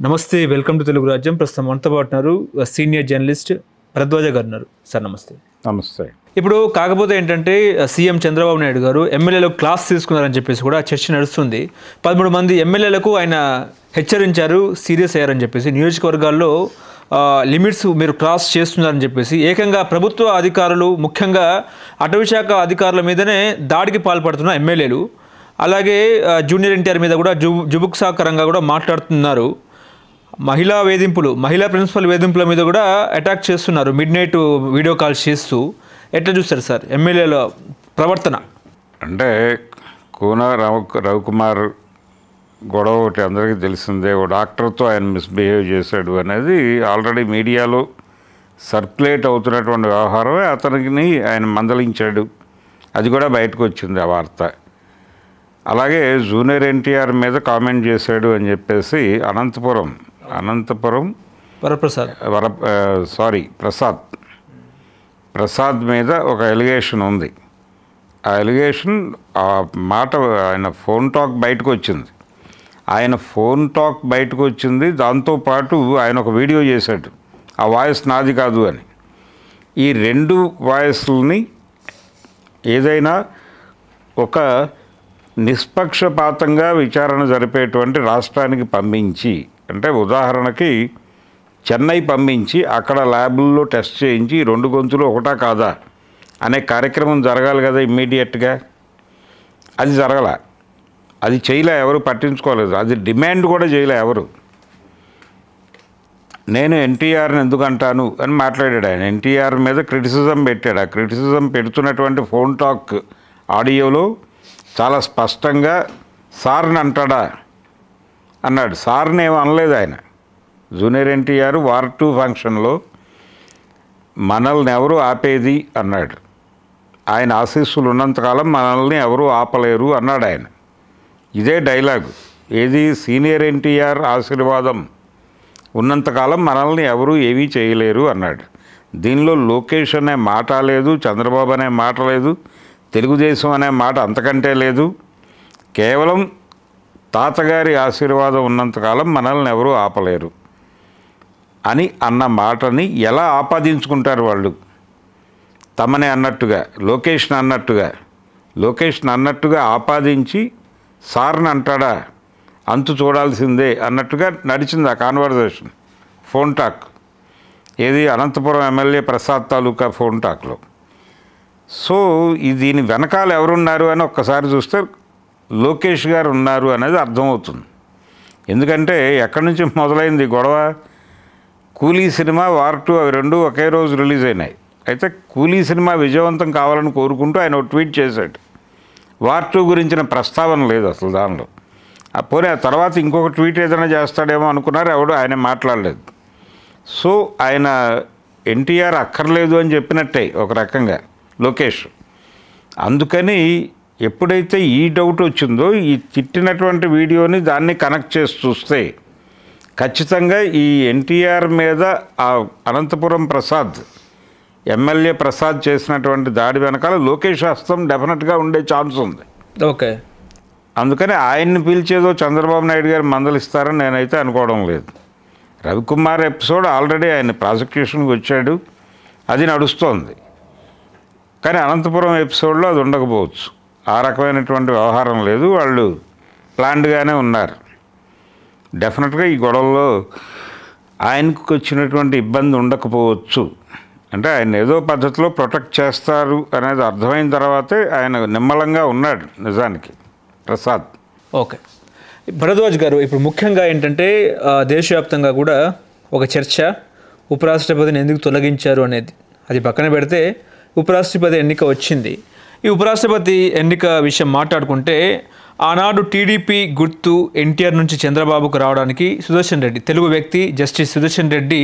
నమస్తే, welcome to Telugu రాజ్యం. ప్రస్తుతం మనతో పాటు ఉన్నారు సీనియర్ జర్నలిస్ట్ భరద్వాజ గారు ఉన్నారు. సార్ నమస్తే. నమస్తే. ఇప్పుడు కాకపోతే ఏంటంటే సీఎం చంద్రబాబు నాయుడు గారు ఎమ్మెల్యేలకు క్లాస్ తీసుకున్నారని చెప్పేసి కూడా చర్చ నడుస్తుంది. 13 మంది ఎమ్మెల్యేలకు ఆయన హెచ్చరించారు, సీరియస్ అయ్యారని చెప్పేసి, నియోజకవర్గాల్లో లిమిట్స్ మీరు క్రాస్ చేస్తున్నారని చెప్పేసి ఏకంగా ప్రభుత్వ అధికారులు, ముఖ్యంగా అటవీశాఖ అధికారుల మీదనే దాడికి పాల్పడుతున్న ఎమ్మెల్యేలు, అలాగే జూనియర్ ఎన్టీఆర్ మీద కూడా జుబుక్సాకరంగా కూడా మాట్లాడుతున్నారు. మహిళా ప్రిన్సిపల్ వేధింపుల మీద కూడా అటాక్ చేస్తున్నారు, మిడ్ నైట్ వీడియో కాల్స్ చేస్తూ. ఎట్లా చూస్తారు సార్ ఎమ్మెల్యేల ప్రవర్తన? అంటే కూన రవికుమార్ గొడవ ఒకటి అందరికీ తెలిసిందే. ఓ డాక్టర్తో ఆయన మిస్బిహేవ్ చేశాడు అనేది ఆల్రెడీ మీడియాలో సర్క్యులేట్ అవుతున్నటువంటి వ్యవహారమే. అతనికి ఆయన మందలించాడు, అది కూడా బయటకు వచ్చింది ఆ వార్త. అలాగే జూనియర్ ఎన్టీఆర్ మీద కామెంట్ చేశాడు అని చెప్పేసి అనంతపురం ప్రసాద్ మీద ఒక ఎలిగేషన్ ఉంది. ఆ ఎలిగేషన్, ఆ మాట, ఆయన ఫోన్ టాక్ బయటకు వచ్చింది. దాంతోపాటు ఆయన ఒక వీడియో చేశాడు, ఆ వాయిస్ నాది కాదు అని. ఈ 2 వాయిస్లని ఏదైనా ఒక నిష్పక్షపాతంగా విచారణ జరిపేటువంటి రాష్ట్రానికి పంపించి, అంటే ఉదాహరణకి చెన్నై పంపించి అక్కడ ల్యాబుల్లో టెస్ట్ చేయించి 2 గొంతులు ఒకటా కాదా అనే కార్యక్రమం జరగాలి కదా ఇమ్మీడియట్గా. అది జరగల, అది చేయలే, ఎవరు పట్టించుకోలేదు, అది డిమాండ్ కూడా చేయలే ఎవరు. నేను ఎన్టీఆర్ని ఎందుకు అంటాను అని మాట్లాడాడు ఆయన. ఎన్టీఆర్ మీద క్రిటిసిజం పెట్టాడు. ఆ క్రిటిసిజం పెడుతున్నటువంటి ఫోన్ టాక్ ఆడియోలో చాలా స్పష్టంగా సార్ని అంటాడా అన్నాడు. సార్ని ఏమో అనలేదు ఆయన. జూనియర్ ఎన్టీఆర్ వార్ 2 ఫంక్షన్లో మనల్ని ఎవరు ఆపేది అన్నాడు. ఆయన ఆశీస్సులు ఉన్నంతకాలం మనల్ని ఎవరు ఆపలేరు అన్నాడు ఆయన. ఇదే డైలాగు. ఏది? సీనియర్ ఎన్టీఆర్ ఆశీర్వాదం ఉన్నంతకాలం మనల్ని ఎవరు ఏమీ చేయలేరు అన్నాడు. దీనిలో లోకేష్ అనే మాట లేదు, చంద్రబాబు అనే మాట లేదు, తెలుగుదేశం అనే మాట అంతకంటే లేదు. కేవలం తాతగారి ఆశీర్వాదం ఉన్నంతకాలం మనల్ని ఎవరూ ఆపలేరు అని అన్న మాటని ఎలా ఆపాదించుకుంటారు వాళ్ళు? తమనే అన్నట్టుగా, లోకేష్ని అన్నట్టుగా ఆపాదించి సార్ని అంటాడా, అంతు చూడాల్సిందే అన్నట్టుగా నడిచింది ఆ కాన్వర్జేషన్, ఫోన్ టాక్. ఏది? అనంతపురం ఎమ్మెల్యే ప్రసాద్ తాలూకా ఫోన్ టాక్లో. సో దీని వెనకాల ఎవరున్నారు అని ఒక్కసారి చూస్తే లోకేష్ గారు ఉన్నారు అనేది అర్థమవుతుంది. ఎందుకంటే ఎక్కడి నుంచి మొదలైంది గొడవ? కూలీ సినిమా, వార్ 2 అవి 2 ఒకే రోజు రిలీజ్ అయినాయి. అయితే కూలీ సినిమా విజయవంతం కావాలని కోరుకుంటూ ఆయన ఒక ట్వీట్ చేశాడు. వార్ 2 గురించిన ప్రస్తావన లేదు అసలు దానిలో. పోనీ ఆ తర్వాత ఇంకొక ట్వీట్ ఏదైనా చేస్తాడేమో అనుకున్నారు, ఎవడు ఆయన మాట్లాడలేదు. సో ఆయన ఎన్టీఆర్ అక్కర్లేదు అని చెప్పినట్టే ఒక రకంగా లోకేష్. అందుకని ఎప్పుడైతే ఈ డౌట్ వచ్చిందో, ఈ తిట్టినటువంటి వీడియోని దాన్ని కనెక్ట్ చేసి చూస్తే ఖచ్చితంగా ఈ ఎన్టీఆర్ మీద ఆ అనంతపురం ఎమ్మెల్యే ప్రసాద్ చేసినటువంటి దాడి వెనకాల లోకేష్ హస్తం డెఫినెట్గా ఉండే ఛాన్స్ ఉంది. ఓకే. అందుకని ఆయన్ని పిలిచేదో చంద్రబాబు నాయుడు గారు మందలిస్తారని నేనైతే అనుకోవడం లేదు. రవికుమార్ ఎపిసోడ్ ఆల్రెడీ ఆయన ప్రాసిక్యూషన్కి వచ్చాడు, అది నడుస్తోంది. కానీ అనంతపురం ఎపిసోడ్లో అది ఉండకపోవచ్చు. ఆ రకమైనటువంటి వ్యవహారం లేదు, వాళ్ళు ప్లాన్డ్గానే ఉన్నారు. డెఫినెట్గా ఈ గొడవల్లో ఆయనకు వచ్చినటువంటి ఇబ్బంది ఉండకపోవచ్చు. అంటే ఆయన ఏదో పద్ధతిలో ప్రొటెక్ట్ చేస్తారు అనేది అర్థమైన తర్వాతే ఆయన నిమ్మలంగా ఉన్నాడు నిజానికి ప్రసాద్. ఓకే. భరద్వాజ్ గారు, ఇప్పుడు ముఖ్యంగా ఏంటంటే దేశవ్యాప్తంగా కూడా ఒక చర్చ, ఉపరాష్ట్రపతిని ఎందుకు తొలగించారు అనేది. అది పక్కన పెడితే ఉపరాష్ట్రపతి ఎన్నిక వచ్చింది. ఈ ఉపరాష్ట్రపతి ఎన్నిక విషయం మాట్లాడుకుంటే, ఆనాడు టీడీపీ గుర్తు ఎన్టీఆర్ నుంచి చంద్రబాబుకు రావడానికి సుదర్శన్ రెడ్డి, తెలుగు వ్యక్తి జస్టిస్ సుదర్శన్ రెడ్డి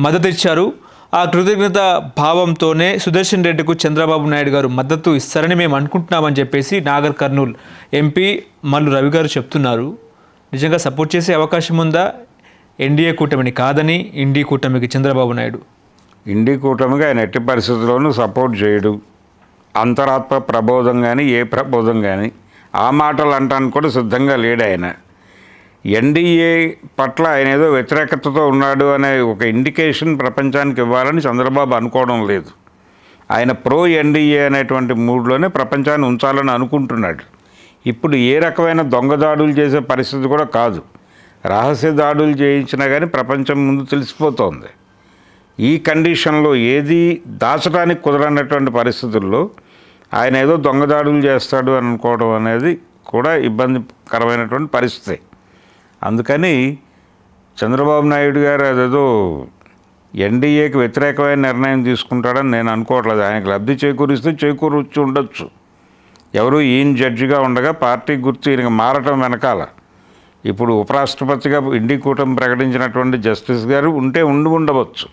మద్దతు ఇచ్చారు. ఆ కృతజ్ఞత భావంతోనే సుదర్శన్ రెడ్డికు చంద్రబాబు నాయుడు గారు మద్దతు ఇస్తారని మేము అనుకుంటున్నామని చెప్పేసి నాగర్ కర్నూల్ ఎంపీ మల్లు రవి గారు చెప్తున్నారు. నిజంగా సపోర్ట్ చేసే అవకాశం ఉందా? ఎన్డీఏ కూటమిని కాదని ఇండీ కూటమికి చంద్రబాబు నాయుడు. ఇండీ కూటమికి ఆయన ఎట్టి పరిస్థితుల్లోనూ సపోర్ట్ చేయడు. అంతరాత్మ ప్రబోధం కానీ, ఏ ప్రబోధం కానీ, ఆ మాటలు అంటానికి కూడా సిద్ధంగా లేడు ఆయన. ఎన్డీఏ పట్ల ఆయన ఏదో వ్యతిరేకతతో ఉన్నాడు అనే ఒక ఇండికేషన్ ప్రపంచానికి ఇవ్వాలని చంద్రబాబు అనుకోవడం లేదు. ఆయన ప్రో ఎన్డీఏ అనేటువంటి మూడ్లోనే ప్రపంచాన్ని ఉంచాలని అనుకుంటున్నాడు. ఇప్పుడు ఏ రకమైన దొంగ దాడులు చేసే పరిస్థితి కూడా కాదు. రహస్య దాడులు చేయించినా కానీ ప్రపంచం ముందు తెలిసిపోతోంది. ఈ కండిషన్లో ఏది దాచడానికి కుదరనటువంటి పరిస్థితుల్లో ఆయన ఏదో దొంగ దాడులు చేస్తాడు అని అనుకోవడం అనేది కూడా ఇబ్బందికరమైనటువంటి పరిస్థితి. అందుకని చంద్రబాబు నాయుడు గారు అదేదో ఎన్డీఏకి వ్యతిరేకమైన నిర్ణయం తీసుకుంటాడని నేను అనుకోవట్లేదు. ఆయనకు లబ్ధి చేకూరిస్తే చేకూర్చి ఉండొచ్చు. ఎవరు ఈయన జడ్జిగా ఉండగా పార్టీ గుర్తు ఈయనకు మారటం వెనకాల ఇప్పుడు ఉపరాష్ట్రపతిగా ఇండి కూటమి ప్రకటించినటువంటి జస్టిస్ గారు ఉండవచ్చు.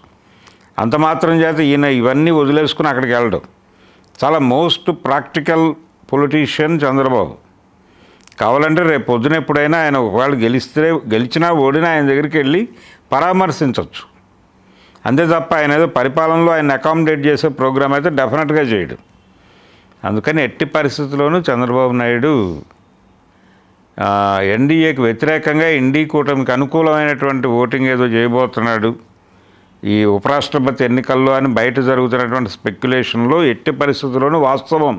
అంత మాత్రం చేత ఈయన ఇవన్నీ వదిలేసుకుని అక్కడికి వెళ్ళడం. చాలా మోస్ట్ ప్రాక్టికల్ పొలిటీషియన్ చంద్రబాబు. కావాలంటే రేపు పొద్దున ఎప్పుడైనా ఆయన ఒకవేళ గెలిచినా ఓడినా ఆయన దగ్గరికి వెళ్ళి పరామర్శించవచ్చు. అంతే తప్ప ఆయన ఏదో పరిపాలనలో ఆయన అకామిడేట్ చేసే ప్రోగ్రామ్ అయితే డెఫినెట్గా చేయడు. అందుకని ఎట్టి పరిస్థితుల్లోనూ చంద్రబాబు నాయుడు ఎన్డీఏకి వ్యతిరేకంగా ఇండి కూటమికి అనుకూలమైనటువంటి ఓటింగ్ ఏదో చేయబోతున్నాడు ఈ ఉపరాష్ట్రపతి ఎన్నికల్లో అని బయట జరుగుతున్నటువంటి స్పెక్యులేషన్లో ఎట్టి పరిస్థితుల్లోనూ వాస్తవం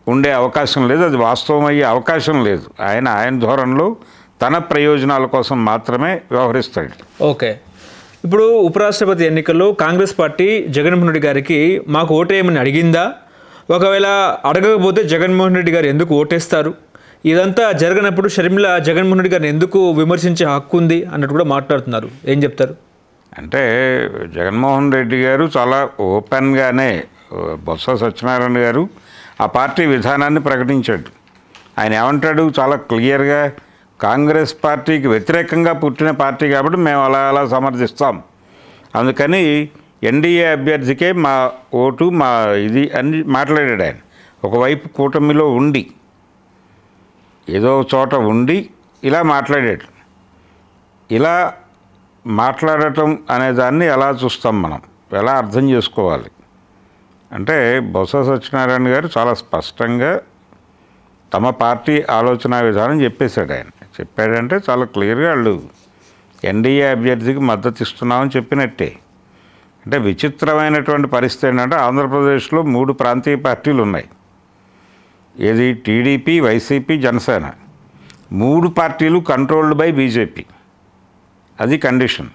ఉండే అవకాశం లేదు. అది వాస్తవం అయ్యే అవకాశం లేదు. ఆయన ధోరణిలో తన ప్రయోజనాల కోసం మాత్రమే వ్యవహరిస్తాడు. ఓకే, ఇప్పుడు ఉపరాష్ట్రపతి ఎన్నికల్లో కాంగ్రెస్ పార్టీ జగన్మోహన్ రెడ్డి గారికి మాకు ఓటేయమని అడిగిందా? ఒకవేళ అడగకపోతే జగన్మోహన్ రెడ్డి గారు ఎందుకు ఓటేస్తారు? ఇదంతా జరగనప్పుడు షర్మిల జగన్మోహన్ రెడ్డి గారిని ఎందుకు విమర్శించే హక్కు ఉంది అన్నట్టు కూడా మాట్లాడుతున్నారు. ఏం చెప్తారు? అంటే జగన్మోహన్ రెడ్డి గారు చాలా ఓపెన్గానే బొత్స సత్యనారాయణ గారు ఆ పార్టీ విధానాన్ని ప్రకటించాడు. ఆయన ఏమంటాడు చాలా క్లియర్గా, కాంగ్రెస్ పార్టీకి వ్యతిరేకంగా పుట్టిన పార్టీ కాబట్టి మేము అలా సమర్థిస్తాం, అందుకని ఎన్డీఏ అభ్యర్థికే మా ఓటు మా ఇది అని మాట్లాడాడు ఆయన. ఒకవైపు కూటమిలో ఉండి ఏదో చోట ఉండి ఇలా మాట్లాడాడు. ఇలా మాట్లాడటం అనే దాన్ని ఎలా చూస్తాం, మనం ఎలా అర్థం చేసుకోవాలి అంటే బొత్స సత్యనారాయణ గారు చాలా స్పష్టంగా తమ పార్టీ ఆలోచన విధానం చెప్పేశాడు. ఆయన చెప్పాడంటే చాలా క్లియర్గా వాళ్ళు ఎన్డీఏ అభ్యర్థికి మద్దతు ఇస్తున్నామని చెప్పినట్టే. అంటే విచిత్రమైనటువంటి పరిస్థితి ఏంటంటే ఆంధ్రప్రదేశ్లో 3 ప్రాంతీయ పార్టీలు ఉన్నాయి. ఏది టీడీపీ, వైసీపీ, జనసేన. 3 పార్టీలు కంట్రోల్డ్ బై బీజేపీ. అది కండిషన్.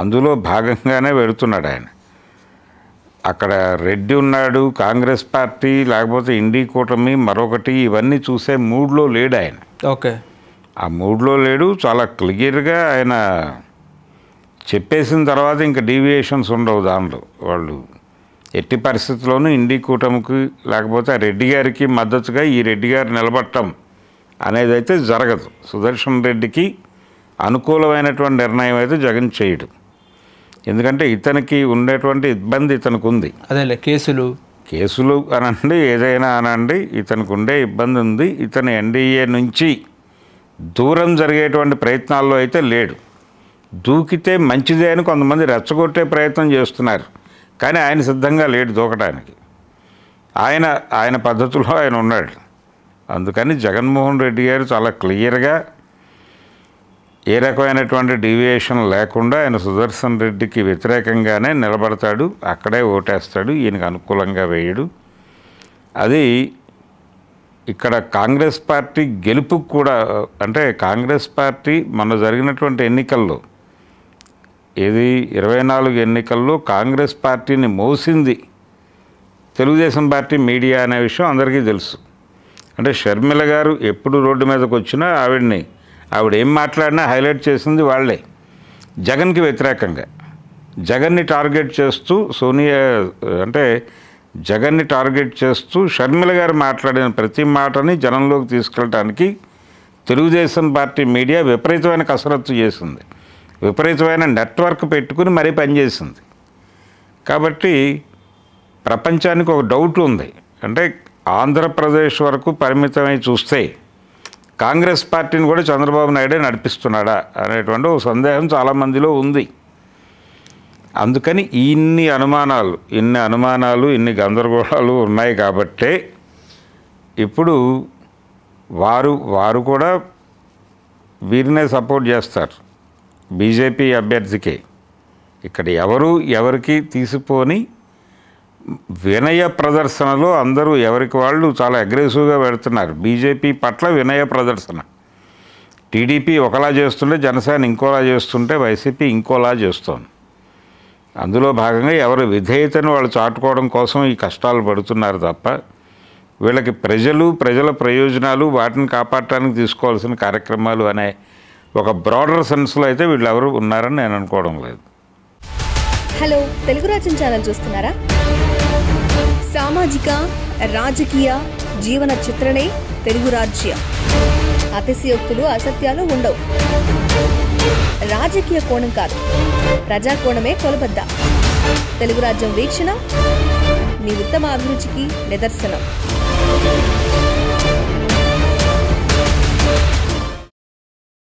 అందులో భాగంగానే వెళుతున్నాడు ఆయన. అక్కడ రెడ్డి ఉన్నాడు, కాంగ్రెస్ పార్టీ, లేకపోతే ఇండి కూటమి, మరొకటి, ఇవన్నీ చూసే మూడ్లో లేడు ఆయన. ఓకే, ఆ మూడ్లో లేడు. చాలా క్లియర్గా ఆయన చెప్పేసిన తర్వాత ఇంకా డీవియేషన్స్ ఉండవు దానిలో. వాళ్ళు ఎట్టి పరిస్థితుల్లోనూ ఇండి కూటమికి లేకపోతే ఆ రెడ్డి గారికి మద్దతుగా ఈ రెడ్డి గారు నిలబడటం అనేది అయితే జరగదు. సుదర్శన్ రెడ్డికి అనుకూలమైనటువంటి నిర్ణయం అయితే జగన్ చేయడు. ఎందుకంటే ఇతనికి ఉండేటువంటి ఇబ్బంది ఇతనికి ఉంది. అదేలే కేసులు అనండి, ఏదైనా అనండి, ఇతనికి ఉండే ఇబ్బంది ఉంది. ఇతను ఎన్డీఏ నుంచి దూరం జరిగేటువంటి ప్రయత్నాల్లో అయితే లేడు. దూకితే మంచిదే అని కొంతమంది రెచ్చగొట్టే ప్రయత్నం చేస్తున్నారు, కానీ ఆయన సిద్ధంగా లేడు దూకడానికి. ఆయన పద్ధతిలో ఆయన ఉన్నాడు. అందుకని జగన్మోహన్ రెడ్డి గారు చాలా క్లియర్గా ఏ రకమైనటువంటి డీవియేషన్ లేకుండా ఆయన సుదర్శన్ రెడ్డికి వ్యతిరేకంగానే నిలబడతాడు, అక్కడే ఓటేస్తాడు, ఈయనకు అనుకూలంగా వేయడు. అది ఇక్కడ కాంగ్రెస్ పార్టీ గెలుపుకు కూడా, అంటే కాంగ్రెస్ పార్టీ మొన్న జరిగినటువంటి ఎన్నికల్లో, ఏది 24 ఎన్నికల్లో కాంగ్రెస్ పార్టీని మోసింది తెలుగుదేశం పార్టీ మీడియా అనే విషయం అందరికీ తెలుసు. అంటే షర్మిల గారు ఎప్పుడు రోడ్డు మీదకి వచ్చినా ఆవిడ ఏం మాట్లాడినా హైలైట్ చేసింది వాళ్ళే. జగన్కి వ్యతిరేకంగా జగన్ని టార్గెట్ చేస్తూ జగన్ని టార్గెట్ చేస్తూ షర్మిల గారు మాట్లాడిన ప్రతి మాటని జనంలోకి తీసుకెళ్ళడానికి తెలుగుదేశం పార్టీ మీడియా విపరీతమైన కసరత్తు చేసింది, విపరీతమైన నెట్వర్క్ పెట్టుకుని మరీ పనిచేసింది. కాబట్టి ప్రపంచానికి ఒక డౌట్ ఉంది. అంటే ఆంధ్రప్రదేశ్ వరకు పరిమితమై చూస్తే కాంగ్రెస్ పార్టీని కూడా చంద్రబాబు నాయుడే నడిపిస్తున్నాడా అనేటువంటి ఒక సందేహం చాలామందిలో ఉంది. అందుకని ఇన్ని అనుమానాలు ఇన్ని గందరగోళాలు ఉన్నాయి కాబట్టే ఇప్పుడు వారు కూడా వీరినే సపోర్ట్ చేస్తారు, బీజేపీ అభ్యర్థికే. ఇక్కడ ఎవరికి తీసిపోని వినయ ప్రదర్శనలో అందరూ ఎవరికి వాళ్ళు చాలా అగ్రెసివ్గా పెడుతున్నారు. బీజేపీ పట్ల వినయ ప్రదర్శన. టీడీపీ ఒకలా చేస్తుంటే జనసేన ఇంకోలా చేస్తుంటే వైసీపీ ఇంకోలా చేస్తోంది. అందులో భాగంగా ఎవరి విధేయతను వాళ్ళు చాటుకోవడం కోసం ఈ కష్టాలు పడుతున్నారు తప్ప వీళ్ళకి ప్రజల ప్రయోజనాలు వాటిని కాపాడటానికి తీసుకోవాల్సిన కార్యక్రమాలు అనే ఒక బ్రాడర్ సెన్స్లో అయితే వీళ్ళెవరు ఉన్నారని నేను అనుకోవడం లేదు. హలో, తెలుగు రాజ్యం ఛానల్ చూస్తున్నారా? సామాజిక రాజకీయ జీవన చిత్రణే తెలుగు రాజ్యం. అతిశయోక్తులు అసత్యాలు ఉండవు. రాజకీయ కోణం కాదు, ప్రజా కోణమే కొలబద్ద. తెలుగు రాజ్యం వీక్షణ మీ ఉత్తమ అభిరుచికి నిదర్శనం.